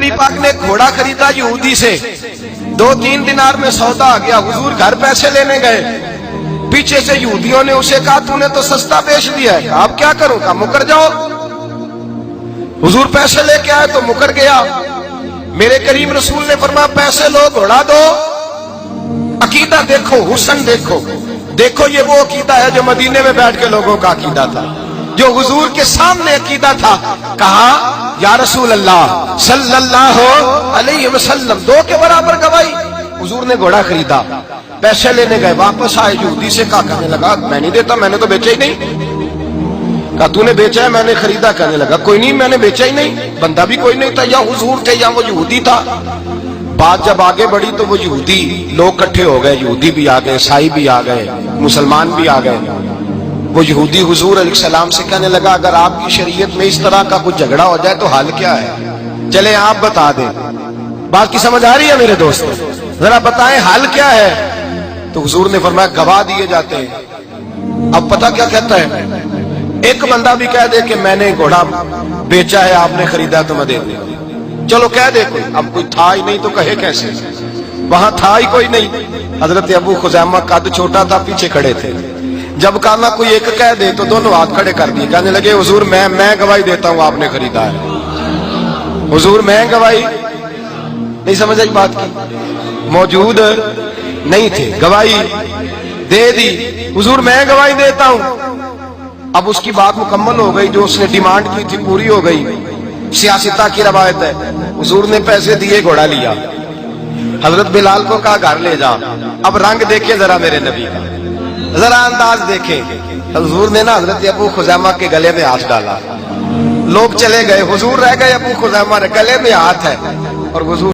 نبی پاک نے گھوڑا خریدا یہودی سے، 2-3 دینار میں سودا آ گیا، حضور گھر پیسے لینے گئے، پیچھے سے یہودیوں نے اسے کہا تو نے تو سستا بیچ دیا ہے، اب کیا کروں؟ کہا مکر جاؤ۔ حضور پیسے لے کے آئے تو مکر گیا۔ میرے کریم رسول نے فرمایا پیسے لو، گھوڑا دو، عقیدہ دیکھو، حسن دیکھو، دیکھو یہ وہ عقیدہ ہے جو مدینے میں بیٹھ کے لوگوں کا عقیدہ تھا، جو حضور کے سامنے عقیدہ تھا۔ کہا یا رسول اللہ صلی اللہ علیہ وسلم، 2 کے برابر گواہی۔ حضور نے گھوڑا خریدا، پیسے لینے گئے، واپس آئے، یہودی سے کہا، کہنے لگا میں نہیں دیتا، میں نے تو بیچا ہی نہیں۔ کہا تو نے بیچا ہے؟ میں نے خریدا۔ کہنے لگا کوئی نہیں، میں نے بیچا ہی نہیں، بندہ بھی کوئی نہیں تھا، یا حضور تھے یا وہ یہودی تھا۔ بات جب آگے بڑھی تو وہ یہودی لوگ کٹھے ہو گئے، یہودی بھی آ گئے، عیسائی بھی آ گئے، مسلمان بھی آ گئے۔ وہ یہودی حضور علیہ السلام سے کہنے لگا اگر آپ کی شریعت میں اس طرح کا کچھ جھگڑا ہو جائے تو حل کیا ہے؟ چلے آپ بتا دیں۔ بات کی سمجھ آ رہی ہے میرے دوست؟ ذرا بتائیں حل کیا ہے؟ تو حضور نے فرمایا گواہ دیے جاتے ہیں۔ اب پتہ کیا کہتا ہے؟ ایک بندہ بھی کہہ دے کہ میں نے گھوڑا بیچا ہے، آپ نے خریدا تو میں دے دوں، چلو کہہ دے کوئی، اب کوئی تھا ہی نہیں تو کہے کیسے؟ وہاں تھا ہی کوئی نہیں۔ حضرت ابو خزیمہ قد چھوٹا تھا، پیچھے کھڑے تھے، جب کہا نہ کوئی ایک کہہ دے تو دونوں ہاتھ کھڑے کر دیے، کہنے لگے حضور میں گواہی دیتا ہوں آپ نے خریدا ہے۔ حضور میں گواہی نہیں سمجھ آئی بات کی؟ موجود نہیں تھے، گواہی دے دی، حضور میں گواہی دیتا ہوں۔ اب اس کی بات مکمل ہو گئی، جو اس نے ڈیمانڈ کی تھی پوری ہو گئی۔ سیاستہ کی روایت ہے، حضور نے پیسے دیے، گھوڑا لیا، حضرت بلال کو کہا گھر لے جا۔ اب رنگ دیکھے ذرا میرے نبی کا، ذرا انداز دیکھیں۔ حضور نے نا حضرت ابو خزیمہ کے گلے میں ہاتھ ڈالا، لوگ چلے گئے، حضور رہ گئے، ابو خزیمہ گلے میں ہاتھ ہے، اور حضور